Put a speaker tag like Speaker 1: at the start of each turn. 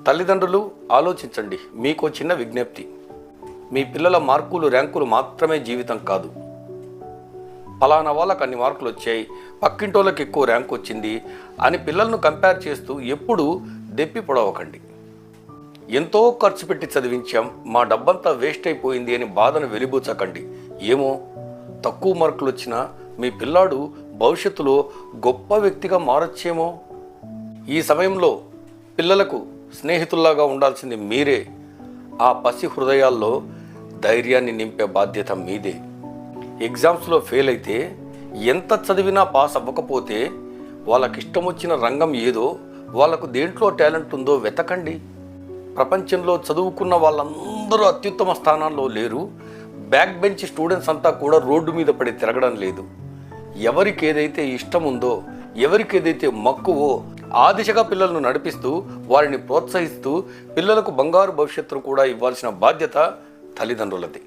Speaker 1: తల్లిదండ్రులు ఆలోచించండి. మీకో చిన్న విజ్ఞప్తి. మీ పిల్లల మార్కులు ర్యాంకులు మాత్రమే జీవితం కాదు. ఫలానా వాళ్ళకి అన్ని మార్కులు వచ్చాయి, పక్కింటోళ్ళకి ఎక్కువ ర్యాంక్ వచ్చింది అని పిల్లలను కంపేర్ చేస్తూ ఎప్పుడూ దెప్పి పొడవకండి. ఎంతో ఖర్చు పెట్టి చదివించాం, మా డబ్బంతా వేస్ట్ అయిపోయింది అని బాధను వెలిబుచ్చకండి. ఏమో తక్కువ మార్కులు వచ్చినా మీ పిల్లాడు భవిష్యత్తులో గొప్ప వ్యక్తిగా మారొచ్చేమో. ఈ సమయంలో పిల్లలకు స్నేహితుల్లాగా ఉండాల్సింది మీరే. ఆ పసి హృదయాల్లో ధైర్యాన్ని నింపే బాధ్యత మీదే. ఎగ్జామ్స్లో ఫెయిల్ అయితే, ఎంత చదివినా పాస్ అవ్వకపోతే వాళ్ళకిష్టం వచ్చిన రంగం ఏదో, వాళ్ళకు దేంట్లో టాలెంట్ ఉందో వెతకండి. ప్రపంచంలో చదువుకున్న వాళ్ళందరూ అత్యుత్తమ స్థానాల్లో లేరు. బ్యాక్ బెంచ్ స్టూడెంట్స్ అంతా కూడా రోడ్డు మీద పడి తిరగడం లేదు. ఎవరికి ఏదైతే ఇష్టం ఉందో, ఎవరికి ఏదైతే మక్కువో ఆ దిశగా పిల్లలను నడిపిస్తూ వారిని ప్రోత్సహిస్తూ పిల్లలకు బంగారు భవిష్యత్తును కూడా ఇవ్వాల్సిన బాధ్యత తల్లిదండ్రులది.